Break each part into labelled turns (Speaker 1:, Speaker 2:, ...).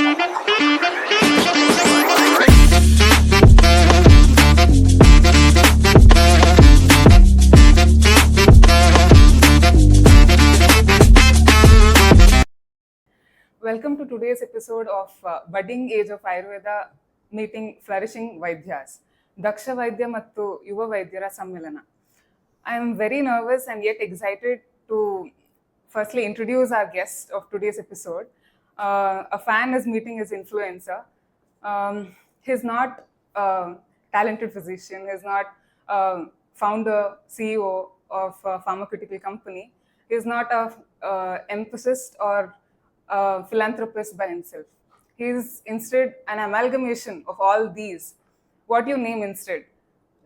Speaker 1: Welcome to today's episode of Budding Age of Ayurveda meeting Flourishing Vaidyas, Daksha Vaidya Mattu Yuva Vaidyara Sammilana. I am very nervous and yet excited to firstly introduce our guest of today's episode. A fan is meeting his influencer. He's not a talented physician, he's not a founder, CEO of a pharmaceutical company, he's not a emphasis or a philanthropist by himself. He is instead an amalgamation of all these. What you name instead?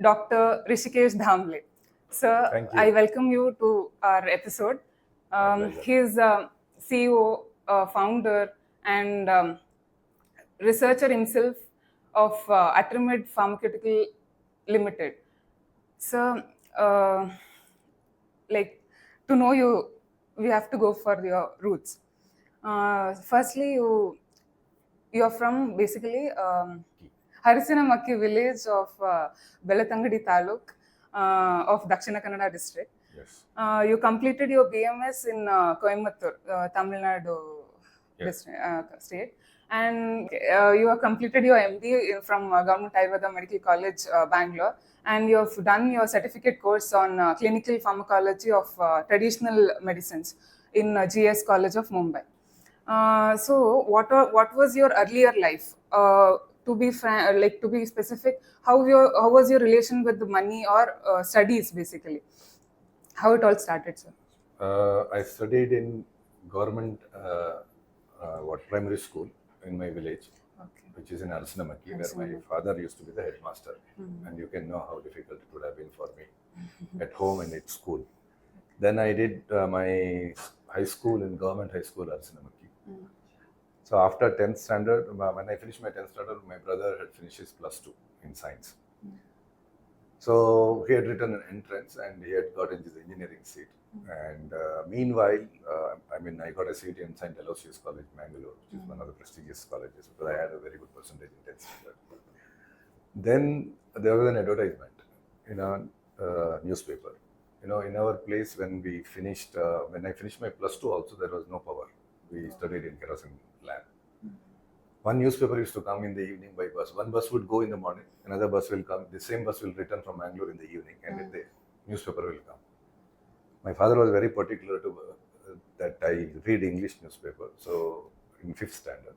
Speaker 1: Dr. Hrishikesh Damle. Sir, I welcome you to our episode. He is a CEO, founder, and researcher himself of Atrimed Pharmaceutical Limited. Sir, to know you, we have to go for your roots. Firstly, you're from basically Harisinamaki village of Belatangadi Taluk of Dakshina Kannada district.
Speaker 2: Yes.
Speaker 1: You completed your BMS in Coimbatore, Tamil Nadu state, and you have completed your MD from Government Ayurveda Medical College, Bangalore, and you have done your certificate course on clinical pharmacology of traditional medicines in GS College of Mumbai. So, what was your earlier life? To be specific, how was your relation with the money or studies basically? How it all started, sir?
Speaker 2: I studied in government primary school in my village, which is in Harisinamaki, where my father used to be the headmaster. And you can know how difficult it would have been for me at home and at school. Then I did my high school in government high school, Harisinamaki. So after 10th standard, when I finished my 10th standard, my brother had finished his plus 2 in science. So he had written an entrance and he had got into the engineering seat. And meanwhile, I got a seat in St. Aloysius College, Mangalore, which is one of the prestigious colleges, because I had a very good percentage in 10th standard. Then there was an advertisement in a newspaper. In our place, when I finished my plus 2 also, there was no power. We studied in kerosene lamp. One newspaper used to come in the evening by bus. One bus would go in the morning, another bus will come. The same bus will return from Mangalore in the evening, and the newspaper will come. My father was very particular to that I read English newspaper. So in 5th standard.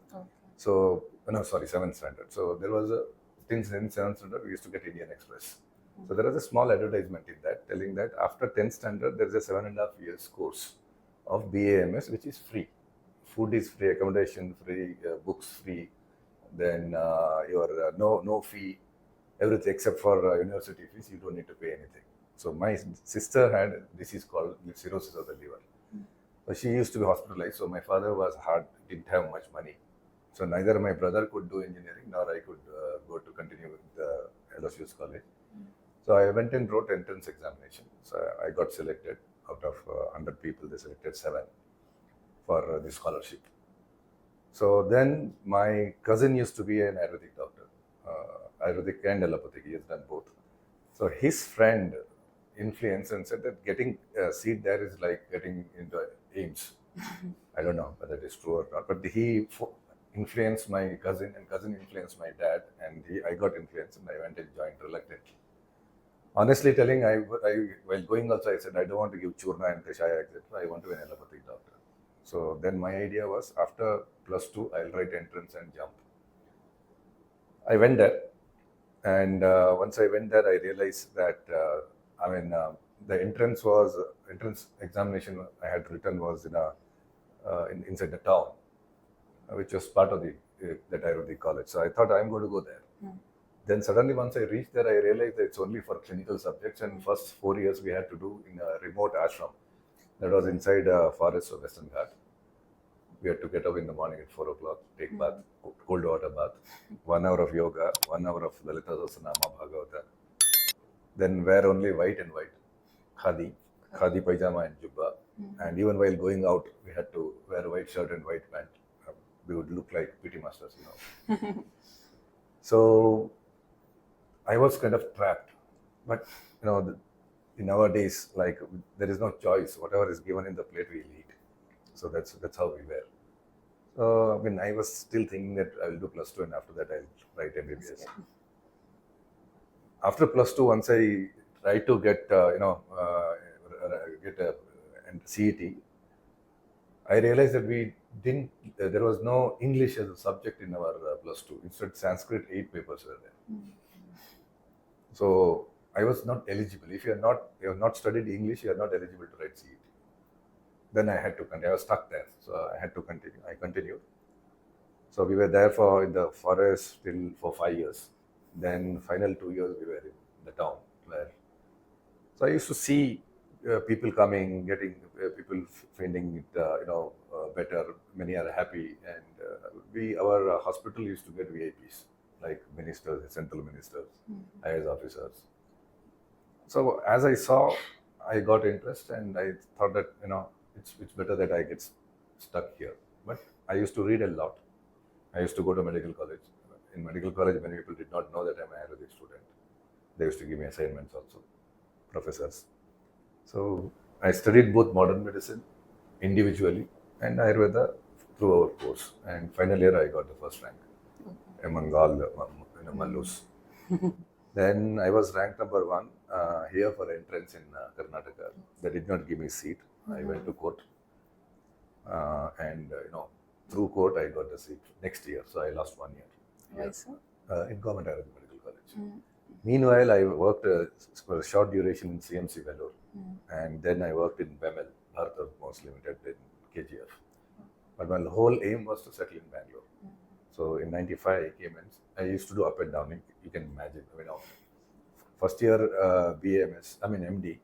Speaker 2: So 7th standard. So there was in 7th standard we used to get Indian Express. So there was a small advertisement in that telling that after 10th standard there is a 7.5 years course of BAMS which is free. Food is free, accommodation free, books free, then your no fee, everything except for university fees, you don't need to pay anything. So my sister had disease called cirrhosis of the liver. So she used to be hospitalized, so my father was hard, didn't have much money. So neither my brother could do engineering nor I could go to continue with the Aloysius College. So I went and wrote entrance examination. So I got selected. Out of 100 people, they selected 7 for the scholarship. So then my cousin used to be an Ayurvedic doctor, Ayurvedic and allopathic, he has done both. So his friend influenced and said that getting a seat there is like getting into AIMS. I don't know whether it is true or not, but he influenced my cousin and cousin influenced my dad, and I got influenced and I went and joined reluctantly. Honestly telling, while going also, I said, I don't want to give churna and kashaya, etc. I want to be an allopathic doctor. So then my idea was, after plus 2, I'll write entrance and jump. I went there, and once I went there, I realized that, the entrance examination I had written was inside the town, which was part of that Ayurvedic college. So I thought, I'm going to go there. Then suddenly once I reached there, I realized that it's only for clinical subjects, and first 4 years we had to do in a remote ashram that was inside a forest of Western Ghat. We had to get up in the morning at 4 o'clock, take bath, cold water bath, 1 hour of yoga, 1 hour of Lalita Sahasranama, Bhagavata. Then wear only white and white, khadi pajama and jubba. And even while going out, we had to wear a white shirt and white pant, we would look like PT masters, So I was kind of trapped. But, in nowadays, like, there is no choice. Whatever is given in the plate, we'll eat. So that's how we were. So, I was still thinking that I will do plus two and after that I'll write MBBS. After plus two, once I tried to get, get a CET, I realized that there was no English as a subject in our plus two. Instead, Sanskrit, 8 papers were there. So I was not eligible. If you have not studied English, you are not eligible to write CET. Then I had to continue. I was stuck there, so I had to continue. I continued. So we were there in the forest for 5 years. Then final 2 years we were in the town so I used to see people coming, getting people finding it, better. Many are happy, and our hospital used to get VIPs like ministers, central ministers, IAS officers. So as I saw, I got interest, and I thought that it's better that I get stuck here. But I used to read a lot. I used to go to medical college. In medical college, many people did not know that I'm an Ayurvedic student. They used to give me assignments also, professors. So I studied both modern medicine individually and Ayurveda through our course. And final year, I got the first rank among all Mallus. Then I was ranked number 1 here for entrance in Karnataka. They did not give me seat. I went to court. And through court, I got the seat next year. So I lost 1 year.
Speaker 1: Why so?
Speaker 2: In Government Ayurvedic Medical College. Meanwhile, I worked for a short duration in CMC Vellore. And then I worked in BEML, Bharat Most Limited in KGF. But my whole aim was to settle in Bangalore. So in 95, I came in. I used to do up and down. You can imagine. First year MD,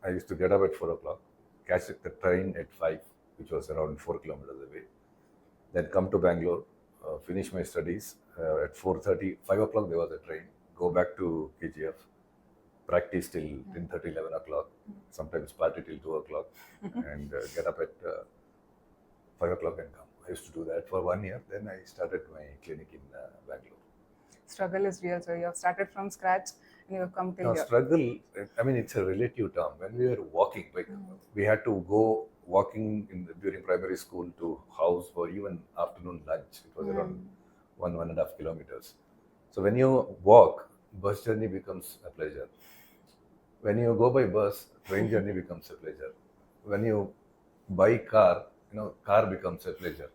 Speaker 2: I used to get up at 4 o'clock, catch the train at 5, which was around 4 kilometers away. Then come to Bangalore, finish my studies. At 4:30, 5 o'clock there was a train. Go back to KGF, practice till 10:30, 11 o'clock. Sometimes party till 2 o'clock, and get up at 5 o'clock and come. I used to do that for 1 year. Then I started my clinic in Bangalore.
Speaker 1: Struggle is real. So you have started from scratch and you have come till here.
Speaker 2: Struggle, it's a relative term. When we were walking, we had to go walking during primary school to house for even afternoon lunch. It was around 1.5 kilometers. So when you walk, bus journey becomes a pleasure. When you go by bus, train journey becomes a pleasure. When you buy car, car becomes a pleasure.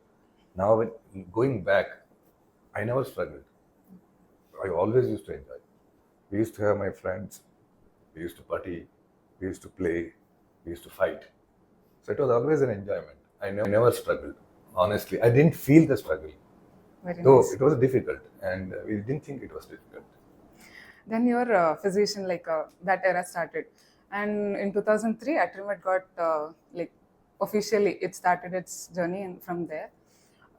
Speaker 2: Now when going back, I never struggled. I always used to enjoy. We used to have my friends. We used to party. We used to play. We used to fight. So it was always an enjoyment. I never struggled. Honestly, I didn't feel the struggle. Though it was difficult, and we didn't think it was difficult.
Speaker 1: Then your physician, that era started, and in 2003, Atrimed got officially it started its journey from there.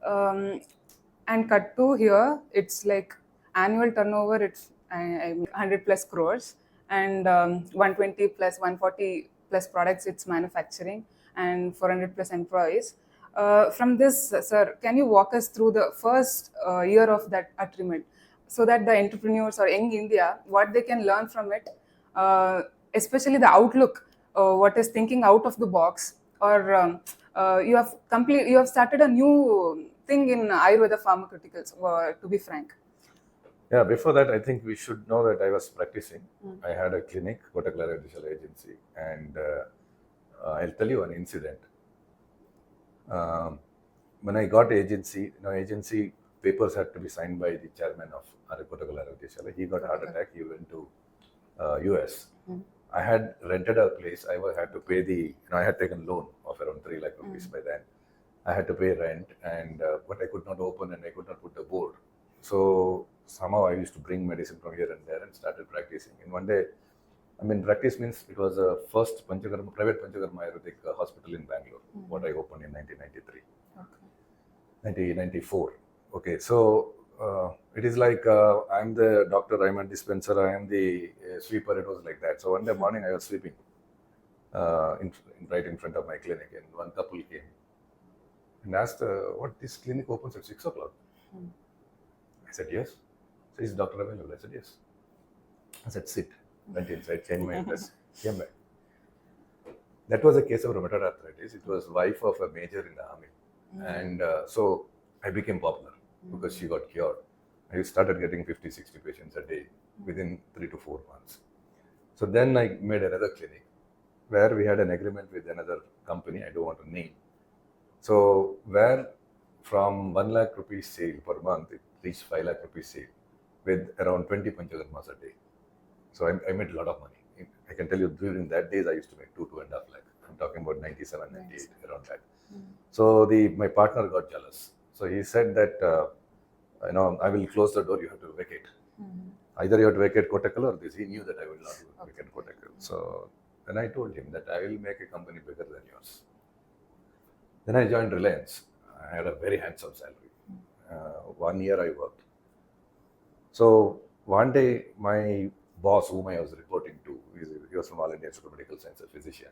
Speaker 1: And cut to here, it's like annual turnover. It's 100 plus crores, and 120 plus 140 plus products it's manufacturing, and 400 plus employees. From this, sir, can you walk us through the first year of that Atrimed, so that the entrepreneurs or young India, what they can learn from it, especially the outlook, what is thinking out of the box, or you have started a new thing in Ayurveda pharmaceuticals, to be frank.
Speaker 2: Yeah, before that, I think we should know that I was practicing. I had a clinic, Kotaklara Judicial Agency, and I'll tell you an incident. When I got agency, agency papers had to be signed by the chairman of Kotaklara Judicial. He got a heart attack. He went to US. I had rented a place. I had to pay I had taken loan of around 3 lakh rupees by then. I had to pay rent, and but I could not open and I could not put the board. So somehow I used to bring medicine from here and there and started practicing. And one day, practice means it was the first private Panchakarma Ayurvedic hospital in Bangalore, what I opened in 1993, 1994. Okay, so it is like I'm the doctor, I'm a dispenser, I am the sweeper. It was like that. So one day morning I was sweeping right in front of my clinic, and one couple came. and asked, what, this clinic opens at 6 o'clock? I said, yes. So is doctor available? I said, yes. I said, sit. Went inside, changed my address, came back. That was a case of rheumatoid arthritis. It was wife of a major in the army. And so I became popular because she got cured. I started getting 50, 60 patients a day within 3 to 4 months. So then I made another clinic where we had an agreement with another company, I don't want to name. So where from 1 lakh rupees sale per month, it reached 5 lakh rupees sale with around 20 panchakarmas a day. So I made a lot of money. I can tell you during that days I used to make 2.5 lakh. I'm talking about 97, 98, around that. So my partner got jealous. So he said that, I will close the door, you have to vacate. Either you have to vacate Kottakkal or this. He knew that I will not vacate Kottakkal. So then I told him that I will make a company bigger than yours. Then I joined Reliance. I had a very handsome salary. 1 year I worked. So one day my boss, whom I was reporting to, he was from All India Institute of Medical Sciences, physician.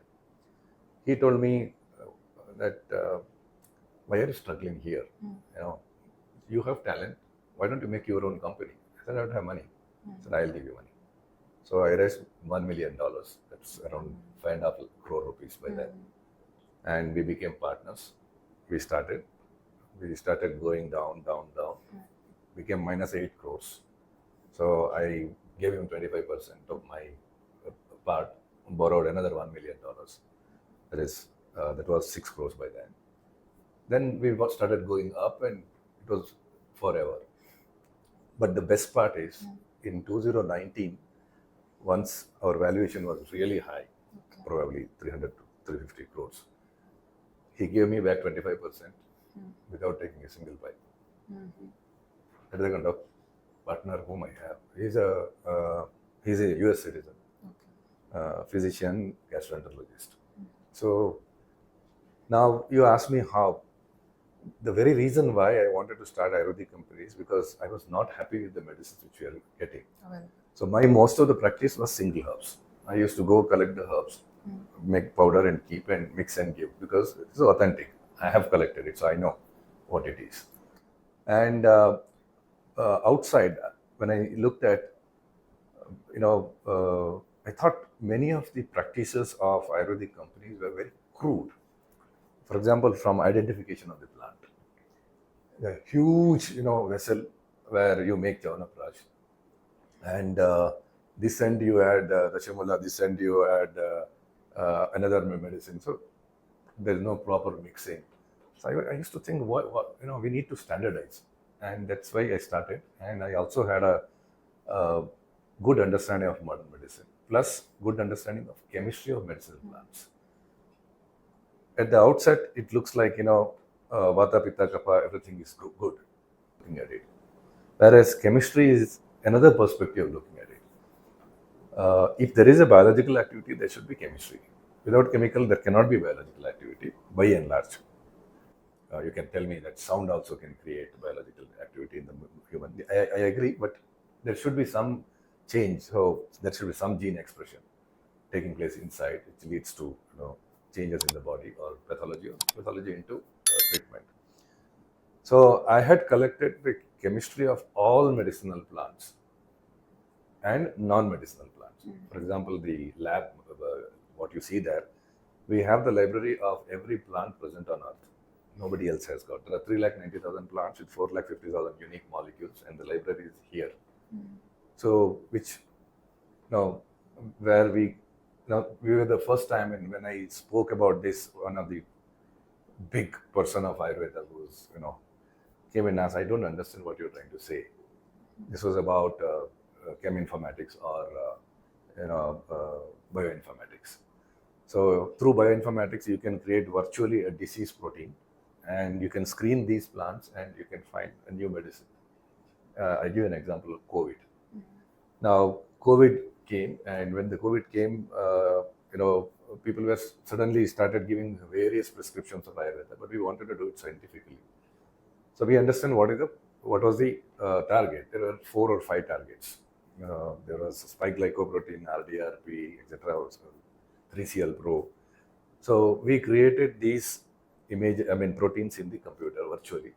Speaker 2: He told me that why are you struggling here? You have talent. Why don't you make your own company? I said, I don't have money. He said, I'll give you money. So I raised $1 million. That's around 5.5 crore rupees by then. And we became partners. We started going down, became minus 8 crores. So I gave him 25% of my part, borrowed another $1 million. That was 6 crores by then. Then we started going up and it was forever. But the best part is in 2019, once our valuation was really high, probably 300 to 350 crores, he gave me back 25% without taking a single bite. That is the kind of partner whom I have. He's a US citizen, physician, gastroenterologist. So now you ask me how. The very reason why I wanted to start Ayurvedic company is because I was not happy with the medicines which we are getting. So most of the practice was single herbs. I used to go collect the herbs, make powder and keep and mix and give because it is authentic. I have collected it, so I know what it is. And outside, when I looked at, I thought many of the practices of Ayurvedic companies were very crude. For example, from identification of the plant. A huge, vessel where you make Chawanaprash. And this end you add Dashamula, this end you add another medicine. So there's no proper mixing. So I used to think, we need to standardize. And that's why I started. And I also had a good understanding of modern medicine, plus good understanding of chemistry of medicinal plants. At the outset, it looks like, Vata, Pitta, Kapha, everything is good looking at it. Whereas chemistry is another perspective of looking at it. If there is a biological activity, there should be chemistry. Without chemical, there cannot be biological activity, by and large. You can tell me that sound also can create biological activity in the human. I agree, but there should be some change. So there should be some gene expression taking place inside, which leads to changes in the body or pathology into treatment. So I had collected the chemistry of all medicinal plants and non-medicinal plants. For example, the lab, what you see there, we have the library of every plant present on Earth. Nobody else has got. There are 390,000 plants with 450,000 unique molecules, and the library is here. So, where we were the first time, and when I spoke about this, one of the big person of Ayurveda who's, came and asked, I don't understand what you're trying to say. This was about cheminformatics or, bioinformatics. So through bioinformatics, you can create virtually a disease protein and you can screen these plants and you can find a new medicine. I give an example of COVID. Now, COVID came, and when the COVID came, people were suddenly started giving various prescriptions of Ayurveda, but we wanted to do it scientifically. So we understand what was the target. There were 4 or 5 targets. There was spike glycoprotein, RDRP, etc. 3CL Pro. So we created these proteins in the computer virtually.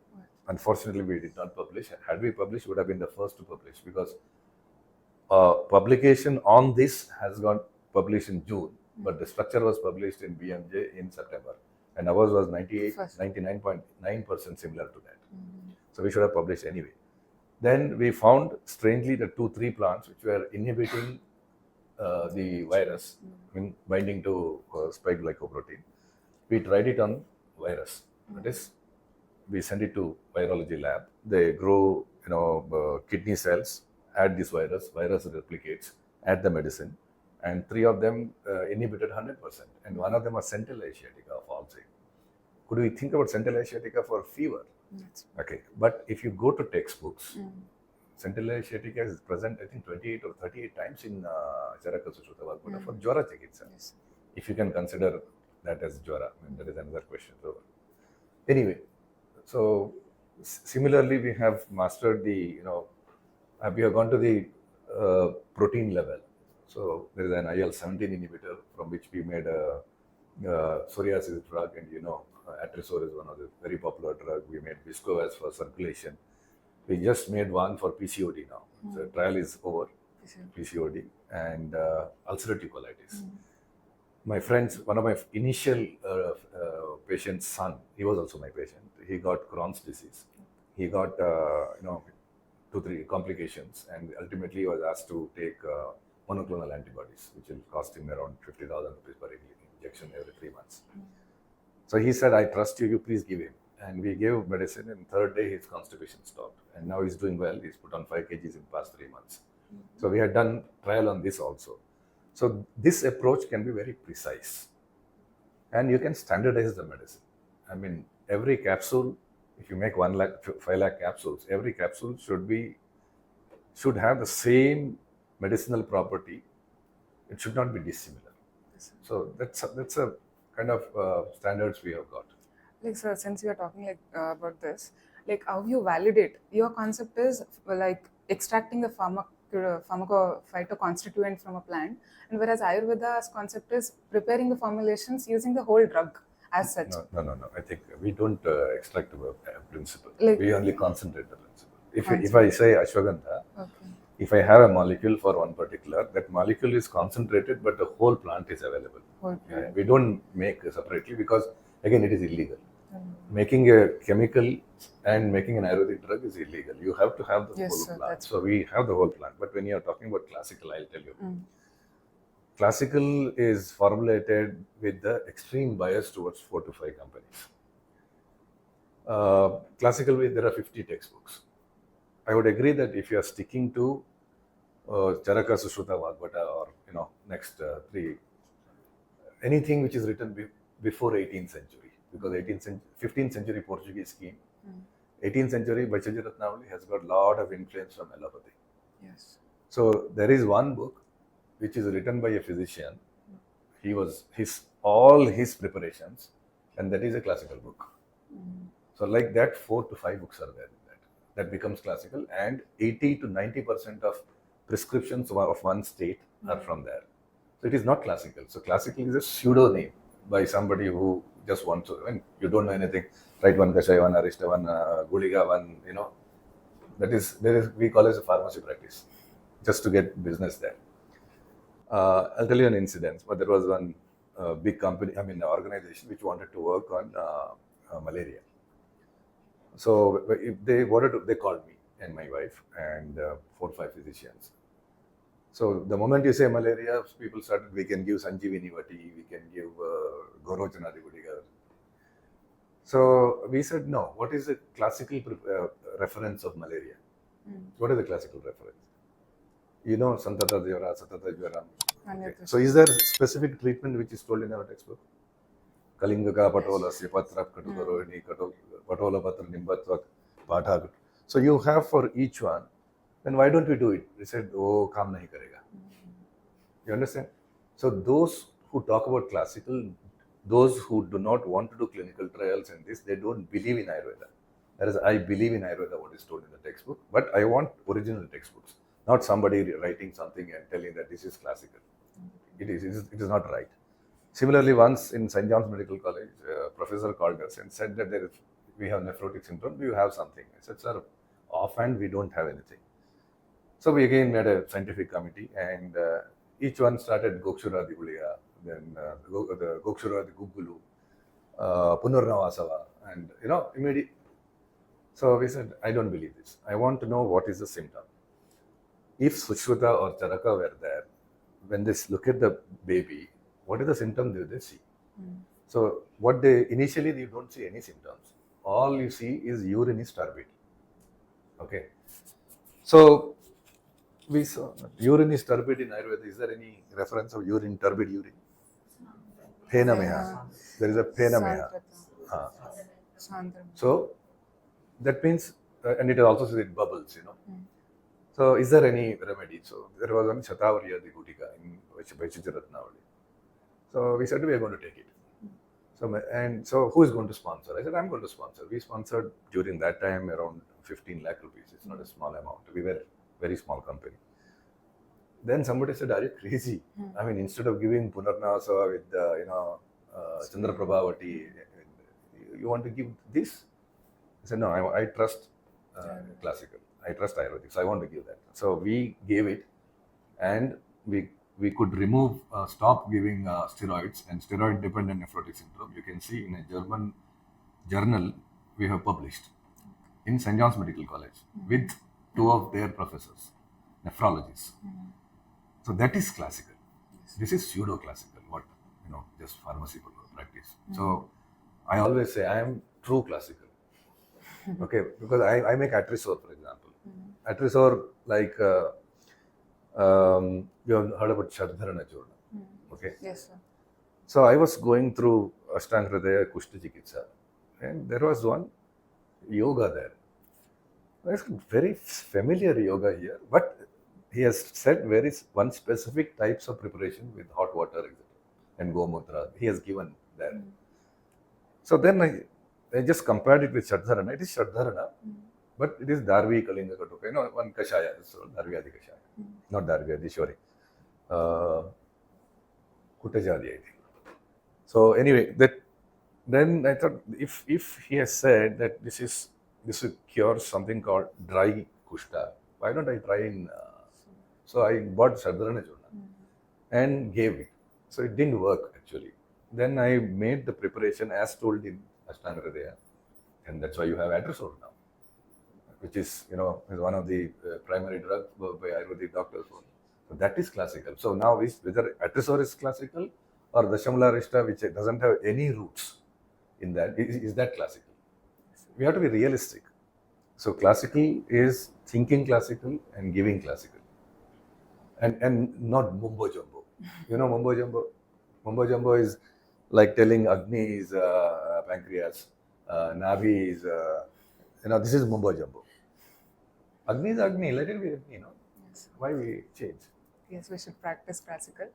Speaker 2: Unfortunately, we did not publish. Had we published, we would have been the first to publish, because publication on this has got published in June, but the structure was published in BMJ in September, and ours was 99.9% similar to that. So we should have published anyway. Then we found, strangely, the 2-3 plants which were inhibiting the virus, binding to spike glycoprotein. We tried it on virus. That is, we send it to virology lab. They grow, kidney cells, add this virus replicates, add the medicine, and 3 of them inhibited 100%, and one of them was Centella asiatica of all things. Could we think about Centella asiatica for fever? Okay, but if you go to textbooks, Centella asiatica is present, I think, 28 or 38 times in Charaka Sushruta Vagvata for Jwara Chikitsa. Yes. If you can consider that as Jwara, that is another question. So, anyway, so similarly, we have mastered the, we have gone to the protein level. So there is an IL-17 inhibitor from which we made a psoriasis drug, and Atrisor is one of the very popular drug. We made Viscoas for circulation. We just made one for PCOD now. So the trial is over, PCOD, and ulcerative colitis. My friends, one of my initial patient's son, he was also my patient. He got Crohn's disease. He got, 2-3 complications, and ultimately he was asked to take monoclonal antibodies, which will cost him around 50,000 rupees per injection every 3 months. So he said, I trust you, you please give him. And we gave medicine, and 3rd day his constipation stopped. And now he's doing well. He's put on 5 kgs in the past 3 months. So we had done trial on this also. So this approach can be very precise. And you can standardize the medicine. I mean, every capsule, if you make 5 lakh capsules, every capsule should have the same medicinal property. It should not be dissimilar. So that's a kind of standards we have got.
Speaker 1: Like, sir, since we are talking about this, like how you validate, your concept is like extracting the phytoconstituent from a plant, and whereas Ayurveda's concept is preparing the formulations using the whole drug as such.
Speaker 2: No. I think we don't extract the principle. We only concentrate the principle. If I say ashwagandha, if I have a molecule for one particular, that molecule is concentrated, but the whole plant is available. We don't make separately, because again, it is illegal. Making a chemical and making an Ayurvedic drug is illegal. You have to have the whole plant. So we have the whole plant. But when you are talking about classical, I'll tell you. Classical is formulated with the extreme bias towards 4 to 5 companies. Classical, there are 50 textbooks. I would agree that if you are sticking to Charaka Sushruta Vagvata, or next 3, anything which is written before 18th century, because 15th century Portuguese scheme, 18th century Bhachaji Ratnavali has got a lot of influence from allopathy. Yes. So there is one book which is written by a physician. He was all his preparations, and that is a classical book. So like that, 4 to 5 books are there in that. That becomes classical, and 80 to 90% of prescriptions of one state are from there. So it is not classical. So classical is a pseudo name by somebody who just wants to, when you don't know anything, write one Kashaya, one Arishta, one Guliga, one, we call it a pharmacy practice, just to get business there. I'll tell you an incident, but there was one big company, organization which wanted to work on malaria. So if they called me and my wife and 4 or 5 physicians. So the moment you say malaria, people started, we can give Sanjeevani Vati, we can give Gorochana Gudigar. So we said, no, what is the classical reference of malaria? What is the classical reference? Santata Jvara, Satata Jvara. Okay. So is there specific treatment which is told in our textbook? Kalingaka, Patolasya, Patrak, Katukarohini, Patola Patra, Nimbatvat, Patha. So you have for each one. Then why don't we do it? They said, oh, kaam nahi karega. You understand? So those who talk about classical, those who do not want to do clinical trials and this, they don't believe in Ayurveda. Whereas I believe in Ayurveda, what is told in the textbook, but I want original textbooks, not somebody writing something and telling that this is classical. It is not right. Similarly, once in St. John's Medical College, a professor called us and said that we have nephrotic syndrome. Do you have something? I said, sir, offhand, we don't have anything. So we again made a scientific committee, and each one started Gokshura Diguliya, then the Gokshura Gugulu, Punarnavasava, and immediate. So we said, I don't believe this. I want to know what is the symptom. If Sushruta or Charaka were there, when they look at the baby, what is the symptom do they see? So what they initially you don't see any symptoms. All you see is urine is turbid. Okay. So we saw urine is turbid in Ayurveda. Is there any reference of urine, turbid urine? Penameha. There is a penameha. So that means, and it also says it bubbles, So is there any remedy? So there was one Shatavarya the Gutika in Vachicharatnavali. So we said we are going to take it. So who is going to sponsor? I said I'm going to sponsor. We sponsored during that time around 15 lakh rupees. It's not a small amount. We were a very small company. Then somebody said, are you crazy? I mean, instead of giving Punarnavasava with Chandra Prabhavati, you want to give this? I said, no, I trust classical. I trust Ayurvedic. So I want to give that. So we gave it, and we could remove, stop giving steroids and steroid-dependent nephrotic syndrome. You can see in a German journal we have published in St. John's Medical College with two of their professors, nephrologists. So that is classical. This is pseudo-classical, what, just pharmacy practice. So I always say I am true classical. Okay, because I make Atrisor, for example. Atrisor, like, you have heard about Shardharana Churna. Okay.
Speaker 1: Yes, sir.
Speaker 2: So I was going through Ashtanga Hridaya Kushta Chikitsa, and there was one yoga there. It's very familiar yoga here, but he has said one specific types of preparation with hot water and gomutra. He has given there. So then I just compared it with Shardharana. It is Shardharana, but it is Darvi Kalinga Katuka. One Kashaya, so Darvi Adi Kashaya. Not Darvi Adi, sorry. Kutajadi, I think. So anyway, then I thought if he has said that this will cure something called dry kushta, why don't I try in? So I bought Shardharana Churna and gave it. So it didn't work actually. Then I made the preparation as told in Ashtanga Hridaya, and that's why you have Atrisor now, which is is one of the primary drugs by Ayurvedic doctors. So that is classical. So now whether Atrisor is classical or Dashamala Rishta, which doesn't have any roots in that, is that classical? We have to be realistic. So classical is thinking classical and giving classical, and not mumbo jumbo. Mumbo jumbo. Mumbo jumbo is like telling Agni is pancreas, Navi is this is mumbo jumbo. Agni is Agni. Let it be Agni.
Speaker 1: Yes.
Speaker 2: Why we change?
Speaker 1: Yes, we should practice classical.